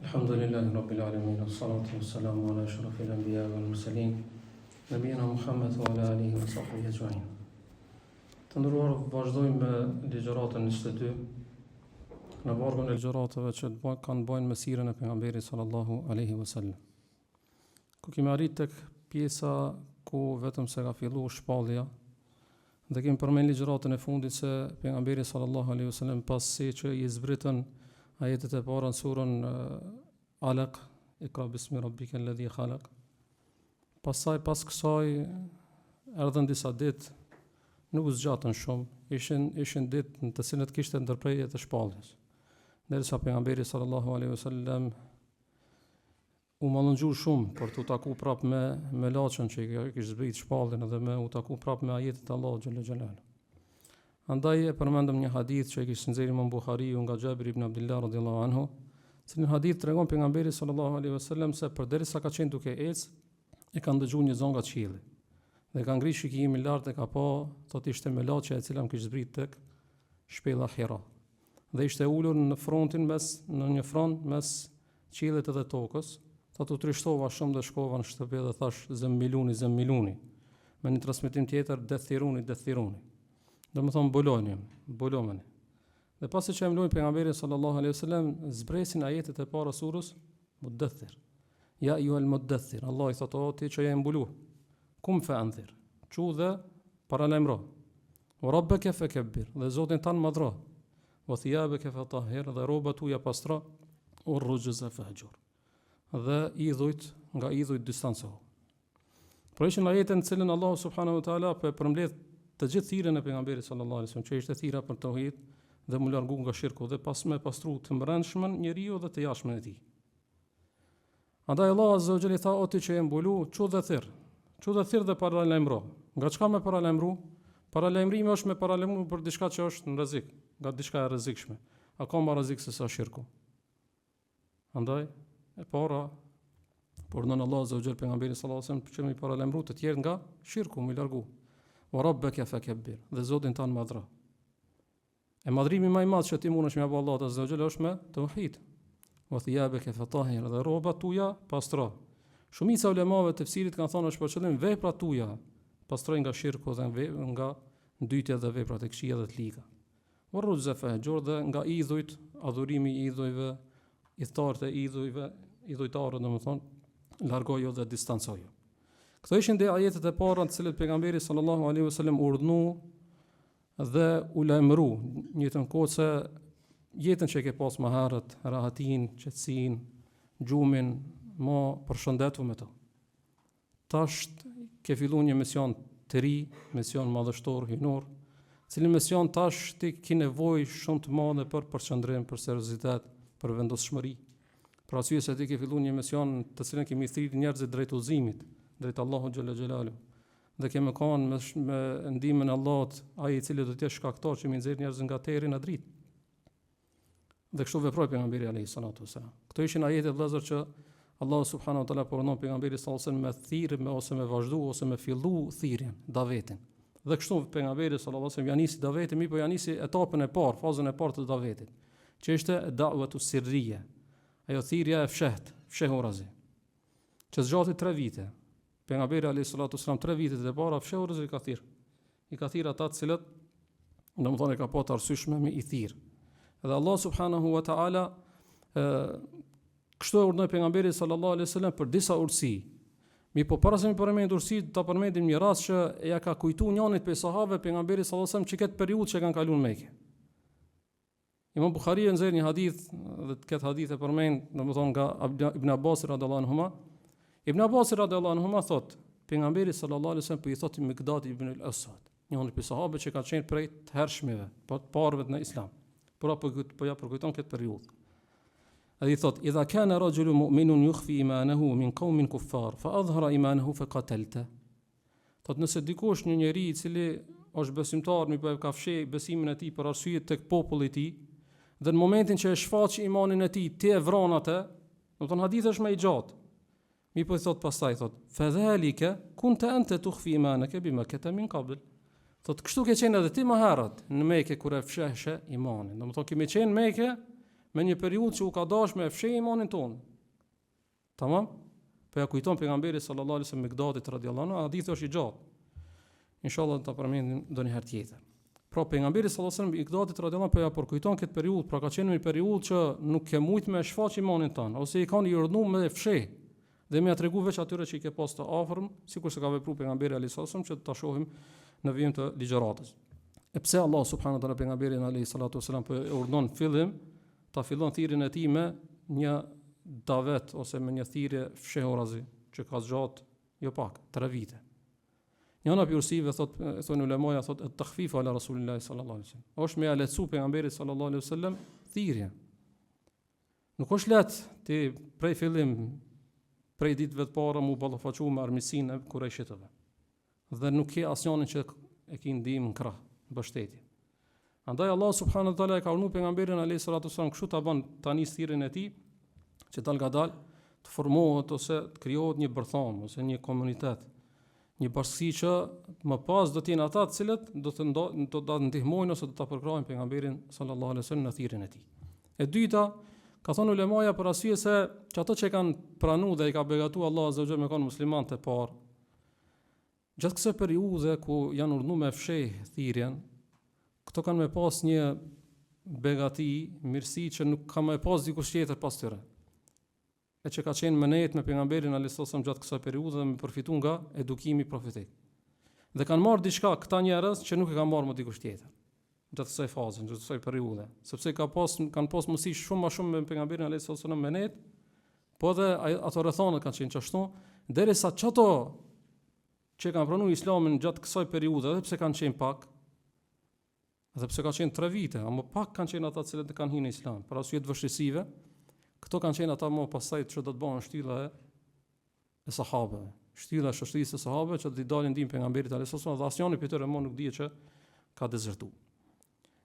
الحمد لله رب العالمين والصلاة والسلام على أشرف الأنبياء والمرسلين نبينا محمد وعلى آله وصحبه أجمعين. Të nderuar, vazhdojmë me ligjëratën 22 në vargun e ligjëratave që kanë bënë me sirën e pejgamberit sallallahu alaihi wasallam. Ku kemi arritur tek pjesa ku vetëm se ka filluar shpallja dhe kemi përmend ligjëratën e fundit se pejgamberi sallallahu alaihi wasallam pasi që i zbritën ajetet e para në surën Alaq, Iqra bismi rabbika alladhi khalaq. Pas kësaj erdhën disa ditë, nuk u zgjatën shumë, ishin ditë në të cilët kishte ndërprerje të shpalljes. Derisa pejgamberi sallallahu alaihi wasallam u mallëngju shumë për të taku prap me laçën që i kishte zbrit shpalljen dhe me u taku prap me ajetet e Allahut xhalla xhelalu. Andaj e përmendëm një hadith që e kishte nxjerrë Imam Buhariu nga Xhabir ibn Abdullah radhiyallahu anhu, se në hadith tregon pejgamberi sallallahu alaihi wasallam se përderisa ka qenë duke ecë, e ka ndëgjuar një zonë nga qielli. Dhe ka ngritë shikimin lart dhe ka pa, thotë ishte me laçë e cila më kishte zbrit tek shpella Hira. Dhe ishte ulur në një front mes qiellit dhe tokës. Thotë u trishtova shumë dhe shkova në shtëpi dhe thash zemmiluni. Me një transmetim tjetër dethiruni. Do më thonë bulomeni. Dhe pasi që e mlojnë pejgamberin sallallahu alaihi wasallam, zbresin ajetet e para surës Muddathir. Ja ayyuhal muddathir. Allah i thotë o ti që je mbulu. Kum fa anzir. Çu dhe paralajmëro. Wa rabbaka fakabbir. Dhe Zotin tan madhro. Wa thiyabaka fatahhir. Dhe rrobat tuaja pastro. O rrujza fahjur. Dhe nga idhujt distancohu. Por ishin ajetën në cilën Allah subhanahu wa taala përmbledh të gjithë thirrjen e pejgamberit sallallahu alaihi wasallam, që ishte thira për tauhid dhe mu largu nga shirku dhe pas me pastru të brendshmën njeriu dhe të jashtmen e tij. Andaj Allah azza wa jalla tha o ti që je mbulu, çu dhe thirr dhe paralajmëro. Nga çka me paralajmëru? Paralajmërimi është me paralajmëru për diçka që është në rrezik, nga diçka e rrezikshme. A ka më rrezik se sa shirku? Andaj e para por nën Allah azza wa jalla pejgamberin sallallahu alaihi wasallam që më paralajmëru të tjerë nga shirku, më largu. Wa rabbaka fakabbir, dhe Zotin tan madhro. E madhrimi më i madh që ti mundesh me apo Allahu azza wa jalla është me tauhid. Wa thiyabaka fatahhir, dhe rrobat tuaja pastro. Shumica ulemave të tefsirit kanë thënë është për qëllim veprat tuaja, pastroj nga shirku dhe nga ndytja dhe veprat e këqija dhe të liga. Wa rrujza fahjur, dhe nga idhujt, adhurimi i idhujve, idhtarët e idhujve, idhujtarët domethënë, largoju dhe distancoju. Këto ishin dhe ajetet e para në të cilët pejgamberi sallallahu alaihi wasallam urdhnu dhe u lajmëru njëtën kohë se jetën që ke pas më herët, rahatin, qetësinë, gjumin, mo përshëndetu me to. Tash ke filluar një mision të ri, mision madhështor, hynor, cili mision tash ti ke nevojë shumë të madhe për përqendrim, për seriozitet, për vendosshmëri. Për arsye se ti ke filluar një mision të cilën kemi thirrur njerëzit drejt udhëzimit, drejt Allahu xhalla xhelalu. Dhe kemi kanë me ndihmën e Allahut, ai i cili do të jetë shkaktar që më nxjerr njerëz nga terri në dritë. Dhe kështu veproi pejgamberi alayhis salatu wasalam. Këto ishin ajetet vëllezër që Allahu subhanahu wa taala pornon pejgamberit sallallahu alaihi wasallam me thirrje ose me vazhdu ose me fillu thirrjen, davetin. Dhe kështu pejgamberi sallallahu alaihi wasallam ja nisi davetin, po ja nisi etapën e parë, fazën e parë të davetit, që ishte da'watu sirriyya. Ajo thirrja e fshehurazi. Që zgjati 3 vite. Pejgamberi alayhis salatu wasalam 3 vitet e para fshehurazi ka thirr. I ka thirr ata të cilët domethënë ka pa të arsyeshme me i thirr. Dhe Allah subhanahu wa taala kështu e urdhëroi pejgamberin sallallahu alaihi wasallam për disa urtësi. Po para se të përmend urtësitë, ta përmendim një rast që ja ka kujtuar njënit prej sahabëve pejgamberit sallallahu alaihi wasallam që këtë periudhë që kanë kaluar në Mekë. Imam Buhariu nxjerr një hadith dhe këtë hadith e përmend domethënë nga Ibn Abbas radhiyallahu anhuma. Ibn Abbas radhiyallahu anhuma thot, pejgamberi sallallahu alaihi wasallam po i thotë Miqdad ibn al-Aswad, një prej sahabëve që ka qenë prej të hershmeve, po të parëve në Islam. Po ja përkujton këtë periudhë. Ai thot, idha kana rajulun mu'minun yukhfi imanahu min qaumin kuffar, fa adhhara imanahu fa qatalta. Thot, nëse dikush një njeri i cili është besimtar, mirë ka fsheh besimin e tij për arsye tek populli i tij, dhe në momentin që e shfaq imanin e tij, ti e vran atë, do të thonë hadithi është më i gjatë. Mi po i thot pastaj, thot, fadhalika kunta anta tukhfi imanaka bima kata min qabl. Thot, kështu ke qenë edhe ti më herët në Mekë kur e fshehshe imanin. Domethënë kemi qenë në Mekë me një periudhë që u ka dashur me fshehë imanin ton. Tamam? Po ja kujton pejgamberi sallallahu alaihi wasallam Mikdadit radhiyallahu anhu, hadithi është i gjatë. Inshallah ta përmendim ndonjëherë tjetër. Pra pejgamberi sallallahu alaihi wasallam Mikdadit radhiyallahu anhu po ja përkujton këtë periudhë, pra ka qenë një periudhë që nuk ke mujt me shfaq imanin ton, ose i kanë i urdhnuar me fshehë dhe më ia tregu veç atyre që i ke pas të afërm, sikur se ka vepruar pejgamberi alayhis salam, që ta shohim në vijim të ligjëratës. E pse Allah subhanahu wa taala pejgamberin alayhis salatu wasalam po urdhnon fillim ta fillon thirrjen e tij me një davet ose me një thirrje fshehurazi që ka zgjat jo pak 3 vite. Njëna pjursive thonë ulemoja thotë at-takhfif ala rasulillahi sallallahu alaihi wasallam. Është me ia lehtësu pejgamberit sallallahu alaihi wasallam thirrje. Nuk është lehtë ti prej fillim prej ditëve të para mu ballafaqu me armiqsinë e kurajshitëve. Dhe nuk ke asnjënin që e ke ndihmë në krah, mbështetje. Andaj Allah subhanahu wa taala e ka urdhëruar pejgamberin alayhis salatu wasallam kështu ta bën tani thirrjen e tij, që dal ngadal të formohet ose të krijohet një bërtham ose një komunitet, një bashkësi që më pas do të jenë ata të cilët do të ndihmojnë ose do ta përkrajnë pejgamberin sallallahu alaihi wasallam në thirrjen e tij. E dyta, ka thonë ulemaja për arsye se që ato që kanë pranuar dhe i ka begatuar Allah azza wa jalla me kon muslimanë të parë, gjatë kësaj periudhe ku janë urdhëruar me fshehë thirrjen, këto kanë me pas një begati, mirësi që nuk ka me pas dikush tjetër pas tyre. E që ka qenë menet me pejgamberin alayhis salam gjatë kësaj periudhe dhe me përfituar nga edukimi profetik. Dhe kanë marrë diçka këta njerëz që nuk e kanë marrë më dikush tjetër gjatë kësaj faze, gjatë kësaj periudhe, sepse kanë pas mundësi shumë më shumë me pejgamberin alayhis salam menet, po dhe ato rrethanat kanë qenë çashtu, derisa çato që kanë pranuar Islamin gjatë kësaj periudhe, edhe pse kanë qenë pak, edhe pse ka qenë 3 vite, ama pak kanë qenë ata që kanë hyrë në Islam, për arsye të vështirësive. Këto kanë qenë ata më pasaj që do të bëhen shtylla e sahabëve, shtylla e shoqërisë së sahabëve që do t'i dalin ndihmë pejgamberit alayhis salam dhe asnjëri prej tyre më nuk dihet që ka dezertuar.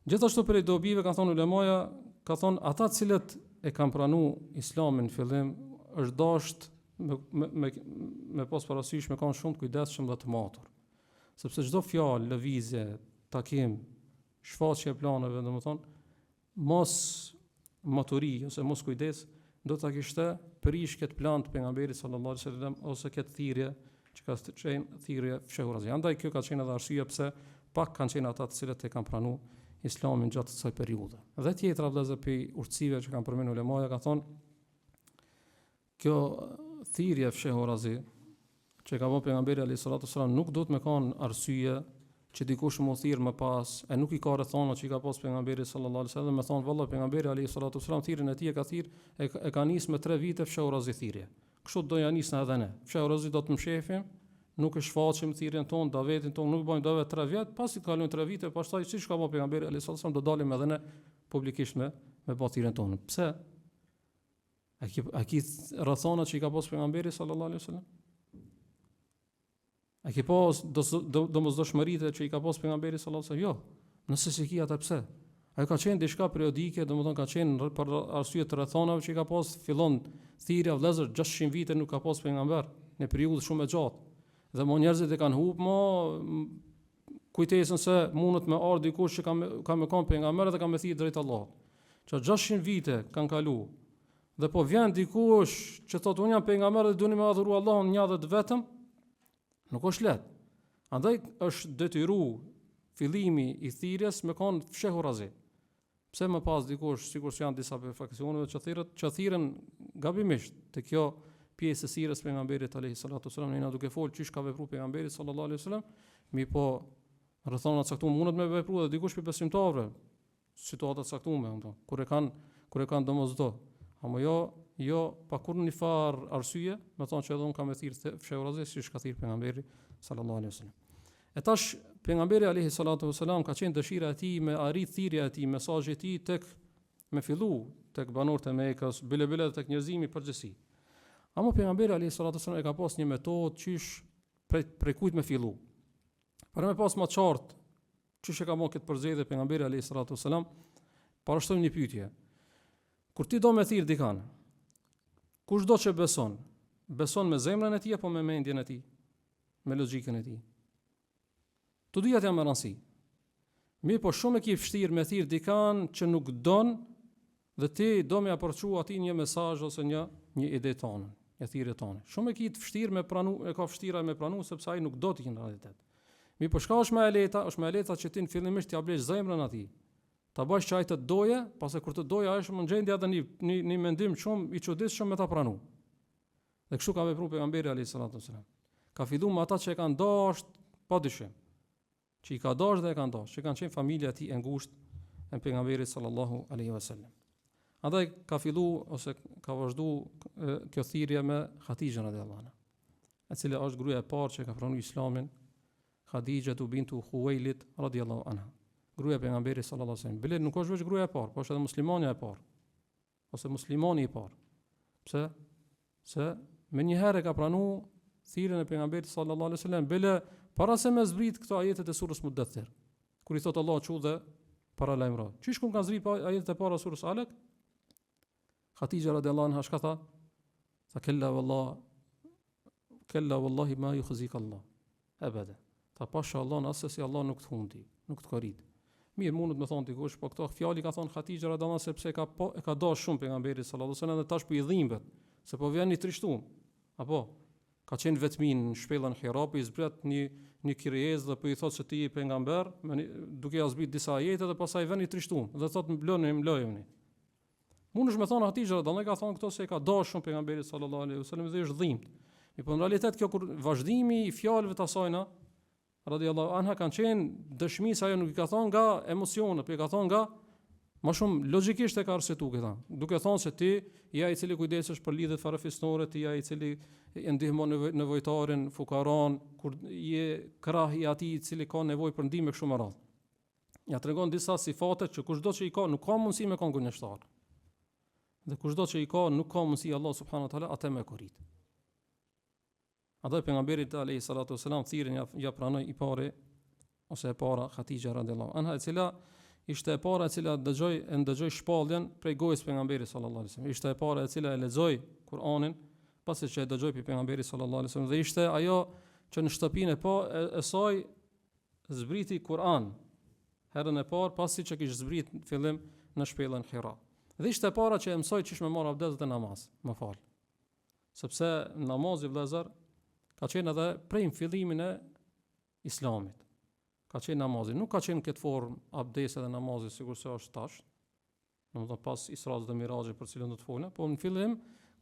Gjithashtu për dobive kanë thonë ulemaja, ka thonë ata të cilët e kanë pranuar Islamin në fillim është dasht me pas parasysh me kanë shumë kujdesshëm dhe të matur. Sepse çdo fjalë, lëvizje, takim, shfaqje e planeve, domethënë mos maturi ose mos kujdes do ta kishte prish këtë plan të pejgamberit sallallahu alaihi wasallam ose këtë thirrje që ka qenë thirrje fshehurazi. Andaj kjo ka qenë edhe arsyeja pse pak kanë qenë ata të cilët e kanë pranuar Islamin gjatë kësaj periudhe. Dhe tjetra vëllezër pe urtësive që kanë përmendur ulemaja ka thonë kjo thirrje fshehurazi që ka bërë pejgamberi alayhis salatu wasallam nuk do të më kanë arsye që dikush më thirr më pas, e nuk i ka rrethona që i ka pas pejgamberi sallallahu alaihi wasallam, më thon valla pejgamberi alayhis salatu wasallam thirrjen e tij e ka thirr e ka nis me 3 vite fshehurazi thirrje. Kështu do ja nisna edhe ne. Fshehurazi do të mshefim, nuk e shfaqim thirrjen tonë, davetin tonë, nuk bëjmë davet 3 vjet, pasi të kalojnë 3 vite, pastaj siç ka bërë pejgamberi alayhis salatu wasallam do dalim edhe ne publikisht me bë thirrjen tonë. Pse? A ki rrethona që i ka pas pejgamberi sallallahu alaihi wasallam? A ki pas domosdoshmëritë që i ka pas pejgamberi sallallahu alaihi wasallam? Jo. Nëse si ki ata pse? Ai ka qenë diçka periodike, domethënë ka qenë për arsye të rrethonave që i ka pas, fillon thirrja vëllezër 600 vite nuk ka pas pejgamber në periudhë shumë e gjatë. Dhe mo njerëzit e kanë humbë kujtesën se mundet me ardh dikush që ka me kon pejgamber dhe ka me thirr drejt Allahut. Që 600 vite kanë kalu. Dhe po vjen dikush që thotë unë jam pejgamber dhe duni me adhuru Allahun një dhe vetëm, nuk është lehtë. Andaj është detyruar fillimi i thirrjes me kon fshehurazi. Pse më pas dikush, sikur janë disa faksioneve që thirren gabimisht te kjo pjesë e sirrës së pejgamberit alayhi salatu wasallam, ne duke fol çish ka vepruar pejgamberi sallallahu alaihi wasallam, mi po rrethona të caktuara mundet me vepruar edhe dikush për besimtarëve, situata të caktuara, kur e kanë domosdo. Ama jo pa kurrë një farë arsye, me thonë që edhe unë kam e thirrë fshehurazi siç ka thirrë pejgamberi sallallahu alaihi wasallam. E tash pejgamberi alayhi salatu wasallam ka qenë dëshira e tij me arrit thirrja e tij, mesazhi i tij tek me fillu tek banorët e Mekës, bile tek njerëzimi përgjithësi. Ama pejgamberi alayhi salatu wasallam e ka pas një metodë çish prej kujt me fillu. Para me pas më qartë çish e ka marrë këtë përzgjedhje pejgamberi alayhi salatu wasallam, parashtojmë një pyetje. Kur ti do me thirr dikan, kush do që beson me zemrën e tij apo me mendjen e tij, me logjikën e tij? Të dyjat janë me rëndësi. Mirë, po shumë e ki vështirë me thirr dikan që nuk don dhe ti do me apërçu ati një mesazh ose një ide tonë, një thirrje tonë. Shumë e kitë vështirë me pranu, e ka vështira me pranu sepse ai nuk do të në realitet. Mi po shka është me e leta që ti në fillimisht t'ja blesh zemrën atij. Ta bësh që ai të doje, pasi kur të doje ai është në gjendje edhe një mendim shumë i çuditshëm me ta pranu. Dhe kështu ka vepruar pejgamberi alayhis salatu wasalam. Ka filluar me ata që e kanë dashur pa dyshim. Që i ka dashur dhe e kanë dashur, që kanë qenë familja e tij e ngushtë e pejgamberit sallallahu alaihi wasallam. Andaj ka filluar ose ka vazhduar kjo thirrje me Hatixhen radhiyallahu anha, e cila është gruaja e parë që ka pranuar Islamin, Khadija bintu Khuwailid radhiyallahu anha. Gruaja e pejgamberit sallallahu alaihi wasallam. Bile nuk është vetëm gruaja e parë, por është edhe muslimania e parë. Ose muslimani i parë. Pse? Se më një herë ka pranuar thirrjen e pejgamberit sallallahu alaihi wasallam, bile para se me zbrit këto ajetet e surës Mudaththir. Kur i thot Allah çu dhe para lajmëro. Çish kur kanë zbrit ajetet e para surës Alaq? Hatixha radhiyallahu anha shka tha? Tha kella wallahi ma yukhzika Allah. Abada. Tha pasha Allah nëse si Allah nuk të hundi, nuk të korrit. Mirë, mundet me thonë dikush, po këto fjali ka thonë Hatixha radhiyallahu anha sepse e ka dashur shumë pejgamberin sallallahu alaihi wasallam dhe tash po i dhimbet, se po vjen i trishtuar. Apo ka qenë vetmin në shpellën Hira, po i zbret një kirjes dhe po i thotë se ti je pejgamber, duke ia zbrit disa ajete dhe pastaj vjen i trishtuar dhe thotë mblojeni. Mundesh me thonë Hatixha radhiyallahu anha ka thonë këto se e ka dashur shumë pejgamberin sallallahu alaihi wasallam dhe është dhimbt. Po në realitet kjo kur vazhdimi i fjalëve të asajna radhiyallahu anha kanë qenë dëshmi se ajo nuk i ka thonë nga emocione, por i ka thonë nga më shumë logjikisht e ka arsyetuar këta. Duke thonë se ti je ai i cili kujdesesh për lidhjet farafisnore, ti je ai i cili e ndihmon nevojtarin, fukaran, kur je krah i atij i cili ka nevojë për ndihmë kështu më radh. Ja tregon disa sifate që kushdo që i ka nuk ka mundësi me kon gënjeshtar. Dhe kushdo që i ka nuk ka mundësi Allah subhanahu wa taala atë me korrit. Andaj pejgamberi alayhi salatu wasalam thirrën ja pranoi i pari ose e para Hatixha radhiyallahu anha, e cila ishte e para e cila ndëgjoi shpalljen prej gojës pejgamberit sallallahu alaihi wasallam. Ishte e para e cila e lexoi Kur'anin pasi që e dëgjoi pejgamberit sallallahu alaihi wasallam dhe ishte ajo që në shtëpinë e saj zbriti Kur'an herën e parë pasi që kishte zbrit në fillim në shpellën Hira. Dhe ishte e para që e mësoi çish me marr abdest dhe namaz, më fal. Sepse namazi vëllazër ka qenë edhe prej fillimin e Islamit. Ka qenë namazi, nuk ka qenë këtë formë abdesti dhe namazi sikur se është tash. Domethënë pas Isra's dhe Mirajit për cilën do të folna, po në fillim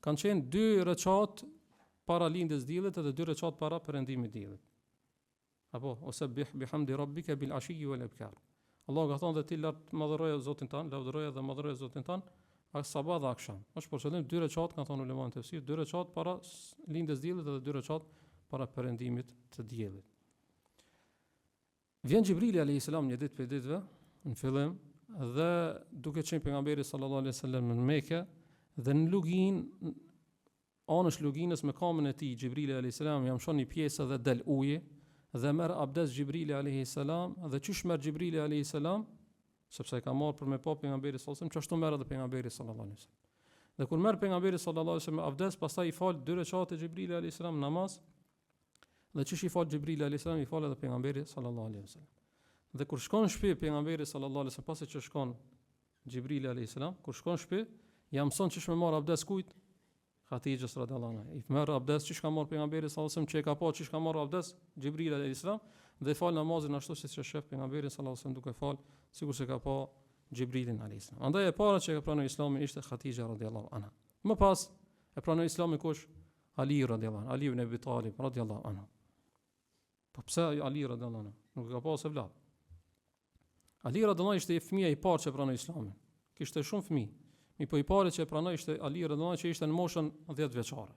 kanë qenë 2 rekat para lindjes diellit dhe 2 rekat para perëndimit diellit. Apo ose bihamdi rabbika bil ashi wal ibkar. Allah ka thonë dhe ti madhëroje Zotin tan, lavdëroje dhe madhëroje Zotin tan, sabah dhe akşam. Është për qëllim 2 rekat kanë thonë ulemat e tefsir, 2 rekat para lindjes diellit dhe 2 rekat para perëndimit të diellit. Vjen Xhibrili alayhis salam një ditë për ditëve në fillim dhe duke qenë pejgamberi sallallahu alaihi wasallam në Mekë dhe në lugin anësh luginës me kamën e tij Xhibrili alayhis salam jam shon një pjesë dhe del uji dhe merr abdes Xhibrili alayhis salam dhe çish merr Xhibrili alayhis salam sepse e ka marrë për me pa pejgamberin sallallahu alaihi wasallam, çashtu merr edhe pejgamberi sallallahu alaihi wasallam. Dhe kur merr pejgamberi sallallahu alaihi wasallam abdes, pastaj i fal 2 rekate Xhibrili alayhis salam namaz. Dhe çish i fal Xhibrili alayhis salam i fal edhe pejgamberi sallallahu alaihi wasallam. Dhe kur shkon në shtëpi pejgamberi sallallahu alaihi wasallam pasi që shkon Xhibrili alayhis salam, kur shkon në shtëpi, ja mëson çish me marr abdes kujt? Hatixhës radhiyallahu anha. I merr abdes çish ka marr pejgamberi sallallahu alaihi wasallam, që e ka pa çish ka marr abdes Xhibrili alayhis salam dhe fal namazin ashtu siç e shef pejgamberi sallallahu alaihi wasallam duke fal, sikur se ka pa Xhibrilin alayhis salam. Andaj e para që e pranoi Islamin ishte Hatixha radhiyallahu anha. Më pas e pranoi Islamin kush? Ali radhiyallahu anhu, Ali ibn Abi Talib radhiyallahu anhu. Po pse Ali radhiyallahu anhu? Nuk ka pasë vëlla. Ali radhiyallahu anhu ishte fëmia i parë që pranoi Islamin. Kishte shumë fëmijë. Mi po i pari që e pranoi ishte Ali radhiyallahu anhu që ishte në moshën 10 vjeçare.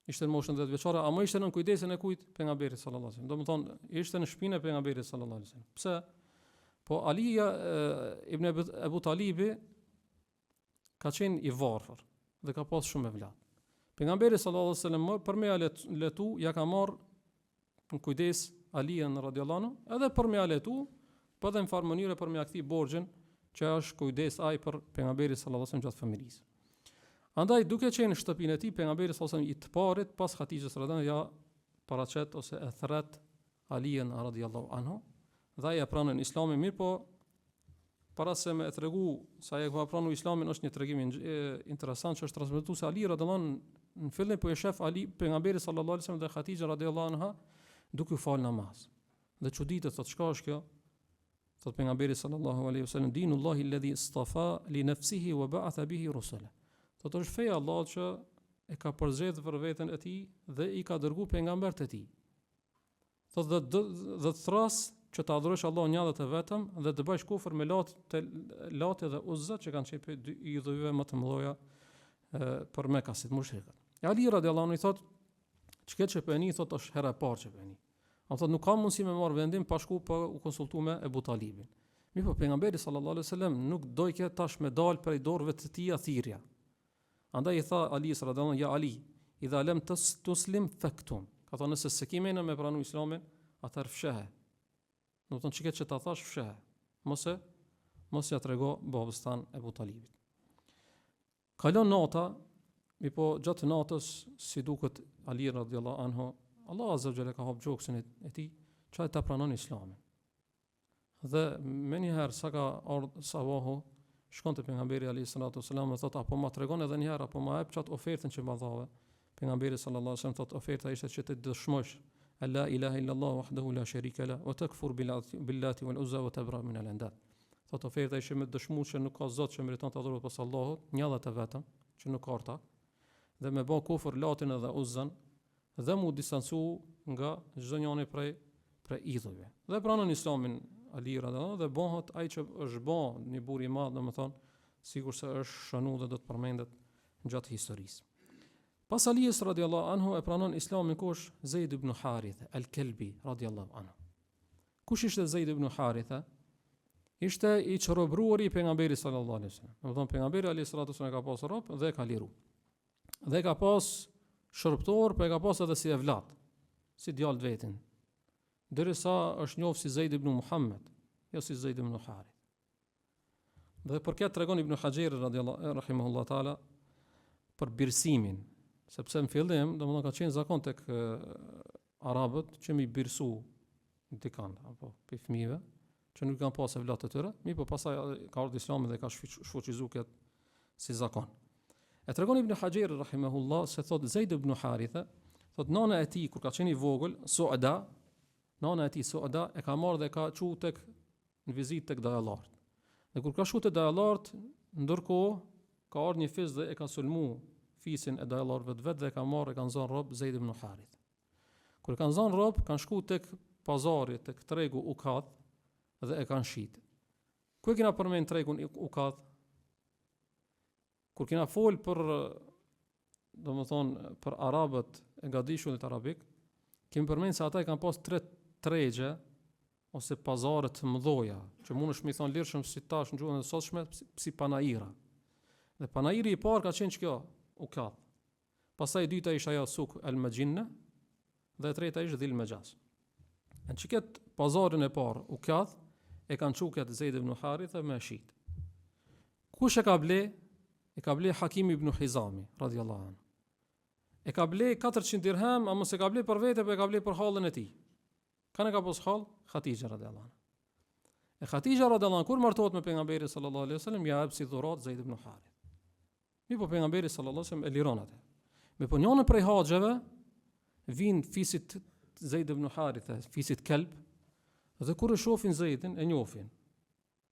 Ishte në moshën 10 vjeçare, ama ishte në kujdesin e kujt? Pejgamberit sallallahu alaihi wasallam. Domethënë ishte në shtëpinë e pejgamberit sallallahu alaihi wasallam. Pse? Po Ali ibn Abu Talibi ka qenë i varfër dhe ka pas shumë vëlla. Pejgamberi sallallahu alaihi wasallam për me letu ja ka marr në kujdes Aliën radhiyallahu anhu, edhe për me letu, po edhe në farë mënyre për me akthi borxhin që është kujdes ai për pejgamberin sallallahu alaihi wasallam gjatë fëmirisë. Andaj duke qenë në shtëpinë e tij pejgamberi sallallahu alaihi wasallam i të parit pas Hatixhës radhiyallahu anha ja paraqet ose e thret Aliën radhiyallahu anhu dhe ai e pranon Islamin mirë, po para se me tregu sa e ka pranuar Islamin, është një tregim interesant që është transmetuar se Ali radhiyallahu anhu në fillim po e shef Ali pejgamberi sallallahu alaihi wasallam dhe Hatixha radhiyallahu anha duke u fal namaz. Dhe çuditë thotë çka është kjo? Thotë pejgamberi sallallahu alaihi wasallam dinullahi alladhi istafa li nafsihi wa ba'atha bihi rusula. Thotë është feja Allahut që e ka përzgjedhur për veten e tij dhe i ka dërguar pejgambert e tij. Thotë dhe të thras që të adhurosh Allahun një dhe të vetëm dhe të bësh kufër me Latë dhe Uzza që kanë qenë dy idhujve më të mëdha për Mekasit mushrikët. Ali radhiyallahu anhu i thotë, çka që bëni, thotë është hera e parë që bëni. Ai thotë nuk ka mundësi me marr vendim pa shku pa u konsultuar me Ebu Talibin. Mirë, po pejgamberi sallallahu alaihi wasallam nuk dojke tash me dal prej dorëve të tij thirrja. Andaj i tha Ali radhiyallahu anhu, ja Ali, idha lam tuslim faktum. Ka thonë se s'e kimë me pranu Islamin, atëherë fshehe. Do të thonë çka që ta thash fshehe. Mos ja trego babës tan Ebu Talibit. Kalon nata, mi po gjatë natës, si duket Ali radhiyallahu anhu, Allah azza wa jalla ka hap gjoksin e tij, çaj ta pranon Islamin. Dhe më një herë sa ka ardhur sabahu, shkon te pejgamberi alayhi salatu wasalam dhe thotë apo ma tregon edhe një herë apo ma jep çat ofertën që më dhave. Pejgamberi sallallahu alaihi wasallam thotë oferta ishte që të dëshmosh la ilaha illa Allah wahdahu la sharika la wa takfur billati wal uzza wa tabra min al andad. Thotë oferta ishte me dëshmuar se nuk ka zot që meriton të adhurohet pas Allahut, një dhe të vetëm, që nuk ka ortak, dhe me bë kufër Latin edhe Uzzan, dhe mu distancu nga çdo njëri prej idhujve. Dhe pranon Islamin Ali radhiyallahu dhe bëhet ai që është bën një burr i madh, domethënë, sikur se është shënuar dhe do të përmendet gjatë historisë. Pas Ali's radhiyallahu anhu e pranon Islamin kush? Zeid ibn Haritha al-Kalbi radhiyallahu anhu. Kush ishte Zeid ibn Haritha? Ishte i çorobruari i pejgamberit sallallahu alaihi wasallam. Domethënë pejgamberi alayhi salatu wasallam ka pas rob dhe ka liru. Dhe ka pas shërbëtor, po e ka pas edhe si evlat, si djalë vetin. Derisa është njohur si Zeid ibn Muhammad, jo si Zeid ibn Harith. Dhe për këtë tregon Ibn Hajar radhiyallahu rahimahullahu taala për birsimin, sepse në fillim domethënë ka qenë zakon tek arabët që mi birsu dikan apo pe fëmijëve që nuk kanë pas evlat të tyre, mirë po pastaj ka ardhur Islami dhe ka shfuqizuar këtë si zakon. E tregon Ibn Hajar rahimahullah se thot Zeid ibn Haritha, thot nana e tij kur ka qenë i vogël, Suada, nana e tij Suada e ka marrë dhe ka çu tek në vizitë tek dallart. Dhe kur ka shku te dallart, ndërkohë ka ardhur një fis dhe e ka sulmu fisin e dallarëve vet dhe e ka marrë e kanë zënë rob Zeid ibn Harith. Kur e kanë zënë rob, kanë shku tek pazari, tek tregu Ukad dhe e kanë shit. Ku e kena përmend tregun Ukad? Kur kena fol për, domethënë, për arabët e gadishullit arabik, kemi përmend se ata i kanë pas 3 tregje ose pazare të mëdha, që mundesh më thon lirshëm si tash në gjuhën e sotshme si panaira. Dhe panairi i parë ka qenë kjo, Ukad. Pastaj e dyta ishte ajo Suk al-Majinna dhe e treta ishte Dhil Majaz. Në çiket pazarin e parë, Ukad e kanë çuket Zeid ibn Haritha me shit. Kush e ka ble? E ka ble Hakim ibn Hizami radhiyallahu anhu. E ka ble 400 dirham, ama se ka ble për vete, po e ka ble për hallën e tij. Kanë ka pas hall Hatixha radhiyallahu anha. E Hatixha radhiyallahu anha kur martohet me pejgamberin sallallahu alaihi wasallam, ja hap si dhurat Zeid ibn Harith. Mi po pejgamberi sallallahu alaihi wasallam e liron atë. Me po njënë prej haxheve vin fisit Zeid ibn Harith, fisit Kalb, dhe kur e shohin Zeidin e njohin.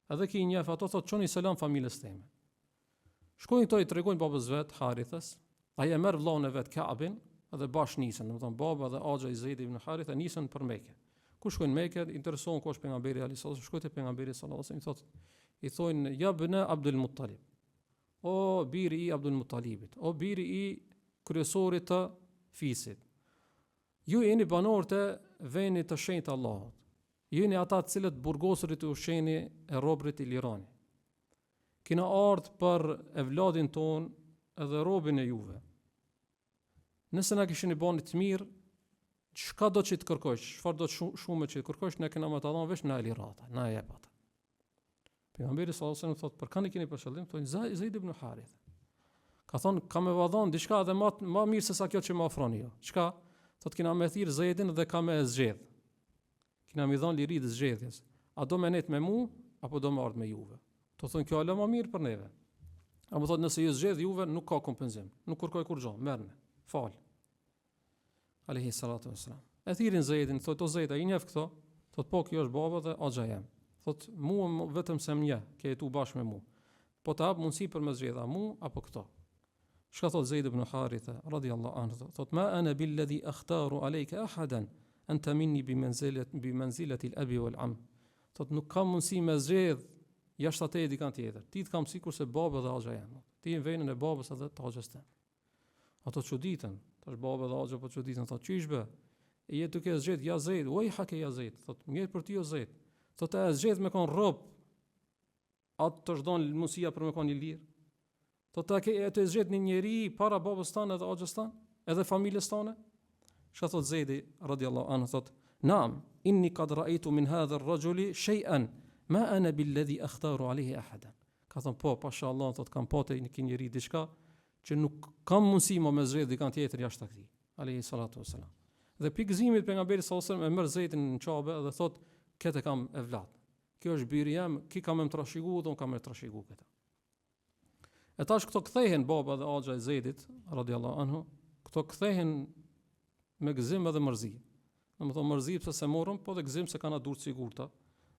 Edhe ki njeh ato thotë çoni selam familjes time. Shkojnë këto i tregojnë babës vet Harithës, ai e merr vllahun e vet Ka'bin dhe bash nisën, domethënë baba dhe axha i Zeid ibn Harith nisën për Mekë. Ku shkojnë Mekë, intereson kush pejgamberi alayhis salam, shkojnë te pejgamberi sallallahu alaihi wasallam, i thonë ja bëna Abdul Muttalib. O biri i Abdul Muttalibit, o biri i kryesorit të fisit. Ju jeni banor të vendit të shenjtë të Allahut. Jeni ata të cilët burgosërit e ushqeni e robrit i lironi. Kina ardhë për evladin ton edhe robin e juve. Nëse na kishin i bani të mirë, çka do që të kërkosh, çfarë do të shumë që të kërkosh, ne kena më të dhënë vesh na e lirata, na e jep ata. Pejgamberi sallallahu alajhi wasallam thotë, për kanë keni për qëllim, thonë Zeid ibn Harith. Ka thonë, kam me vadhon diçka edhe më mirë se sa kjo që më ofroni ju. Çka? Thotë kina me thirr Zeidin dhe kam me zgjedh. Kina më dhënë liri të zgjedhjes. A do më net me mua apo do më ardh me juve? Do thonë kjo ala më mirë për neve. Apo thotë nëse ju zgjedh juve nuk ka kompenzim, nuk kërkoj kur gjë, merrni, fal. Alayhi salatu wassalam. E thirin Zeidin, thotë o Zeid, ai njeh këto, thotë po kjo është baba dhe axha jam. Thotë mua vetëm se më njeh, ke jetu bashkë me mua. Po të hap mundësi për me zgjedha mua apo këto. Çka thot Zeid ibn Haritha radhiyallahu anhu, thot ma ana billadhi akhtaru alayka ahadan anta minni bi manzilati al-abi wal-am. Thot nuk kam mundësi me zgjedh jashtë atë dikant tjetër. Ti të kam sikur se baba dhe axha jam. Ti në venën e babës edhe të axhës tën. Ato çuditën, tash baba dhe axha po çuditën, thot çish bë? E je duke zgjedh ja Zeid, oj hake ja Zeid, thot mirë për ti o Zeid. Thot e zgjedh me kon rob. Atë të shdon mundësia për me kon i lirë. Thot e të zgjedh një njeri para babës tane dhe axhës tane, edhe familjes tane. Çka thot Zeidi radhiyallahu anhu, thot Naam, inni qad ra'aytu min hadha ar-rajuli shay'an ma ana billadhi akhtaru alayhi ahadan. Ka thon po, pashallah, thot kam patë një njeri diçka që nuk kam mundësi më me zgjedh dikant tjetër jashtë këtij. Alayhi salatu wassalam. Dhe pikëzimit pejgamberit sallallahu alajhi wasallam e merr Zeidin në çabe dhe thot këtë kam e vlat. Kjo është biri jam, ki kam më trashëguar, don kam më trashëguar këtë. E tash këto kthehen baba dhe axha e Zeidit radhiyallahu anhu, këto kthehen me gëzim edhe mërzi. Domethënë mërzi pse se morëm, po dhe gëzim se kanë dur të sigurta.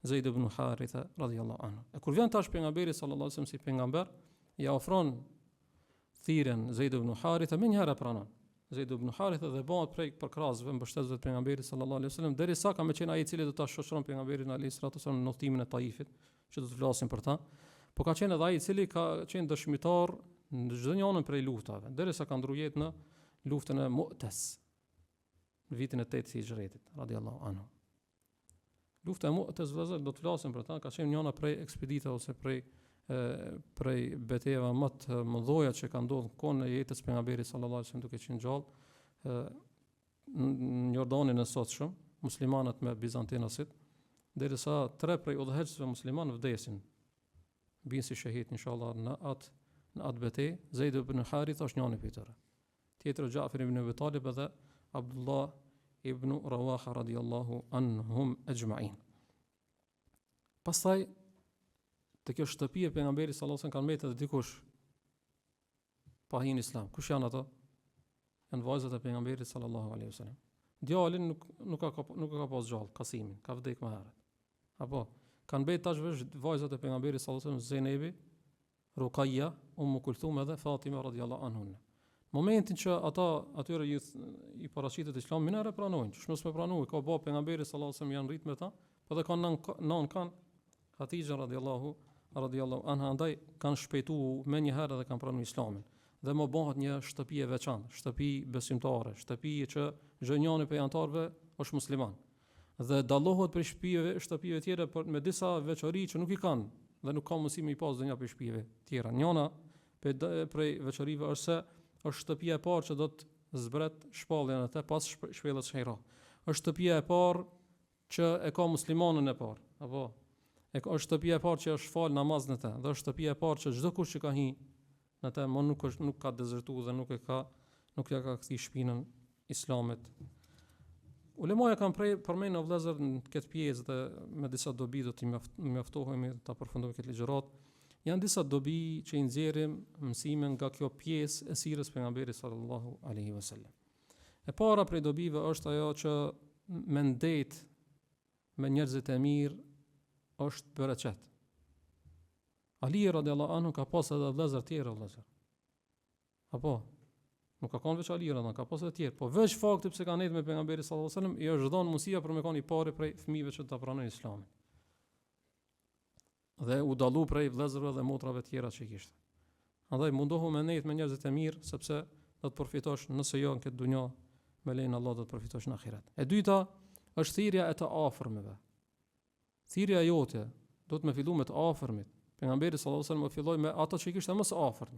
Zeid ibn Haritha radhiyallahu anhu. E kur vjen tash pejgamberi sallallahu alajhi wasallam si pejgamber, ja ofron thirrjen Zeid ibn Haritha më një herë pranon. Zeid ibn Haritha dhe bëhet prej përkrahasve mbështetësve të pejgamberit sallallahu alajhi wasallam derisa ka më qenë ai i cili do ta shoqëron pejgamberin alayhi salatu wasallam në udhtimin e Taifit, që do të flasim për ta. Po ka qenë edhe ai i cili ka qenë dëshmitar në çdo njërin prej luftave, derisa ka ndruar jetë në luftën e Mu'tas në vitin e 8 të Hijretit, radhiyallahu anhu. Lufta e Mu'tas vëllazër do të flasim për ta, ka qenë njëra prej ekspeditave ose prej betejave më të mëdha që ka ndodhur në kohën e jetës së pejgamberit sallallahu alajhi wasallam duke qenë gjallë në Jordanin e sotshëm, muslimanët me bizantinasit, derisa 3 prej udhëheqësve muslimanë vdesin. Bin si shahid inshallah në atë betejë. Zeid ibn Haritha është njëri prej tyre. Tjetri Ja'far ibn Abi Talib dhe Abdullah ibn Rawaha radhiyallahu anhum ajma'in. Pastaj te kjo shtëpi e pejgamberit sallallahu alajhi wasallam kanë mbetë edhe dikush pa hin islam. Kush janë ato? Janë vajzat e pejgamberit sallallahu alajhi wasallam. Djalin nuk ka pas gjallë, Kasimin, ka vdekur më herët. Apo kanë mbetë tash veç vajzat e pejgamberit sallallahu alajhi wasallam, Zenebi, Ruqayya, Kulthum dhe Fatima radhiyallahu anhunna. Momentin që ata atyre i paraqitet Islami, minare pranojnë, që mos me pranoj, ka bab pejgamberi sallallahu alajhi wasallam janë rrit me ta, po dhe kanë nën kanë Hatija radhiyallahu anha, andaj kanë shpejtuar më një herë dhe kanë pranuar Islamin. Dhe më bëhet një shtëpi e veçantë, shtëpi besimtare, shtëpi që çdo njëri prej anëtarëve është musliman. Dhe dallohet prej shtëpive tjera me disa veçori që nuk i kanë dhe nuk ka mundësi me i pas ndonjë prej shtëpive tjera. Njëna prej veçorive është se është shtëpia e parë që do të zbret shpalljen atë pas shpellës Hira. Është shtëpia e parë që e ka muslimanën e parë, apo është shtëpia e parë që është fal namazin e të, dhe është shtëpia e parë që çdo kush që ka hyrë në të nuk ka dezertuar dhe nuk ja ka kthyer shpinën Islamit. Ulemaja kanë përmendur vëllezër në këtë pjesë dhe me disa dobi do të mjaftohemi ta përfundojmë këtë ligjërat. Janë disa dobi që i nxjerrim mësime nga kjo pjesë e sirrës pejgamberit sallallahu alaihi wasallam. E para prej dobive është ajo që me ndet me njerëzit e mirë është bereqet. Ali radhiyallahu anhu ka pas edhe vëllezër tjerë vëllezër. Apo nuk ka qenë veç Ali radhiyallahu, ka pas edhe tjerë, po veç fakti pse kanë ndër me pejgamberin sallallahu alaihi wasallam i është dhënë mundësia për me qenë i parë prej fëmijëve që ta pranojnë Islamin. Dhe u dallu prej vëllezërve dhe motrave tjera që kishte. Andaj mundohu me nejt me njerëzit e mirë, sepse do të përfitosh nëse jo në këtë dunjë, me lenin Allah do të përfitosh në ahiret. E dyta është thirrja e të afërmëve. Thirrja jote do të më fillu me të afërmit. Pejgamberi sallallahu alajhi wasallam më filloi me ato që kishte më së afërt.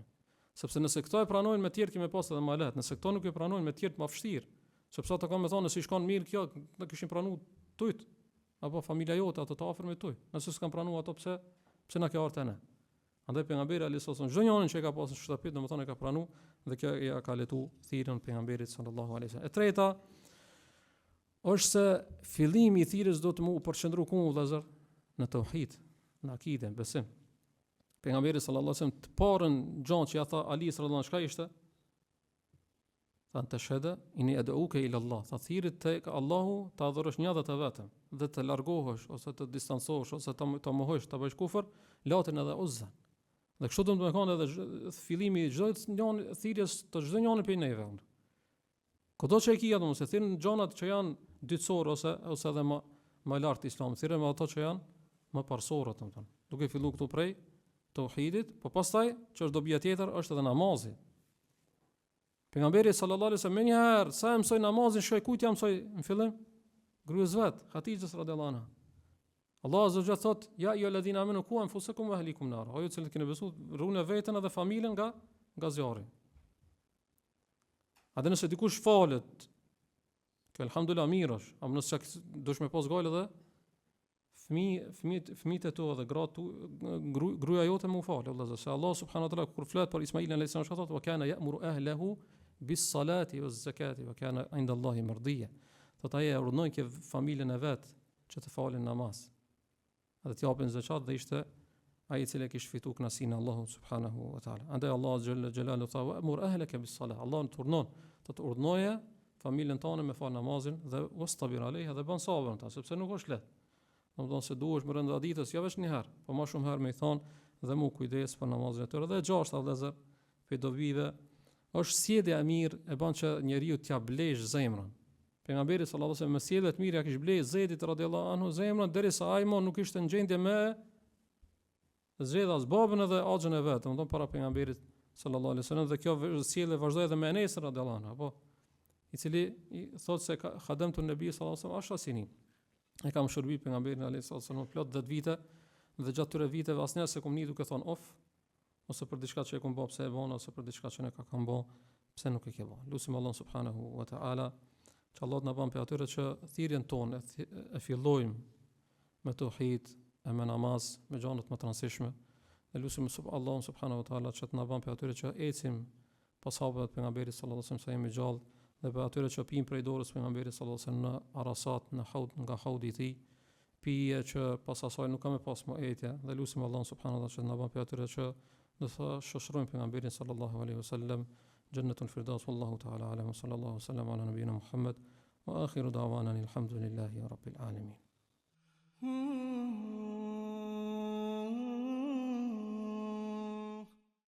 Sepse nëse këto e pranojnë me tjerë kimë pas edhe më lehtë, nëse këto nuk e pranojnë me tjerë më vështirë, sepse ata kanë më thonë se si shkon mirë kjo, do kishin pranuar tujt, apo familja jote ato të afërmit tuj. Nëse s'kan pranuar ato pse na ke ardhur ne. Andaj pejgamberi alayhis salam çdo njërin që ka pasur në shtëpi, domethënë e ka pranuar dhe kjo ja ka letu thirrjen pejgamberit sallallahu alaihi wasallam. E treta është se fillimi i thirrjes do të më përqendru ku vëllazër në tauhid, në akide, besim. Pejgamberi sallallahu alaihi wasallam të parën gjë që ja tha Ali sallallahu alaihi wasallam, çka ishte? Tha të shahada inni ad'uka ila Allah. Tha thirrit tek Allahu, ta adhurosh një dhe të vetëm, dhe të largohesh ose të distancohesh ose të mohosh, të bësh kufër, Latin edhe Uzzan. Dhe kështu do të thonë edhe fillimi i çdo njëri thirrjes të çdo njëri prej neve. Kudo që e kia domun se thirrën gjonat që janë dytësor ose edhe më lart Islamit, thirrën me ato që janë më parsorë, domethënë. Duke filluar këtu prej tauhidit, po pastaj që është dobia tjetër është edhe namazi. Pejgamberi sallallahu alaihi wasallam një herë sa e mësoi namazin, shoj kujt ja mësoi në fillim? Gruas vet, Hatixhës radhiyallahu anha. Allah azza wa jalla thot: "Ya ayyuhalladhina amanu qu anfusakum wa ahlikum nar." Ajo që keni besuar, ruani veten edhe familjen nga zjarri. A dhe nëse dikush falet, që alhamdulillah mirë është, apo nëse dush me pas gojë edhe fëmijët e tu edhe gruaja jote më u falë, vëllazër, se Allah subhanahu wa taala kur flet për Ismailin alayhis salam thotë: "Wa kana ya'muru ahlahu bis-salati waz-zakati wa kana 'inda Allahi mardiya." Thotë ai urdhënoi që familjen e vet që të falin namaz, edhe të japin zakat, dhe ishte ai i cili kishte fituar kënaqësinë e Allahut subhanahu wa taala. Andaj Allah xhalla xhelalu tha: "Wa'mur ahlaka bis-salah." Allah turnon të urdhënoje familjen tonë me fal namazin dhe wastabir alayha, dhe bën sabër ata, sepse nuk është lehtë. Domethënë se duhesh më rënda ditës, jo vetëm një herë, po më shumë herë me i thon dhe mu kujdes për namazin e tyre. Dhe e gjashta vëllezër, për dobive, është sjellja e mirë e bën që njeriu t'ia blesh zemrën. Pejgamberi sallallahu alajhi wasallam me sjellje të mira kishte blej Zeidit radhiyallahu anhu zemrën derisa ai nuk ishte në gjendje me zgjedhas babën edhe axhën e vet, domethënë para pejgamberit sallallahu alajhi wasallam, dhe kjo sjellje vazhdoi edhe me Enes radhiyallahu anhu, apo i cili i thotë se khadamtu nabi sallallahu alajhi wasallam ashasini. E kam shërbim pejgamberin alayhis salam plot 10 vite, dhe gjatë këtyre viteve asnjëherë se kom duke thon of, ose për diçka që e kom bë pse e bën, ose për diçka që ne ka kam bë pse nuk e ke bë. Lutim Allah subhanahu wa taala që Allah të na bën për atyre që thirrjen tonë e fillojmë me tauhid, me namaz, me gjëra më të rëndësishme. Ne lutim Allah subhanahu wa taala që të na bën për atyre që ecim pas sahabëve të pejgamberit sallallahu alajhi wasallam sa jemi gjallë, dhe për atyre që pinë prej dorës pejgamberit sallallahu alajhi wasallam në arasat, në haud, nga haudi i tij, pije që pas asaj nuk ka më pas më etje, dhe lutim Allah subhanahu wa taala që na bën për atyre që do të shoqërojmë pejgamberin sallallahu alaihi wasallam jannatul firdaus. Wallahu ta'ala alam, sallallahu sallam ala nabiyina Muhammad wa akhiru da'wana alhamdulillahi rabbil alamin.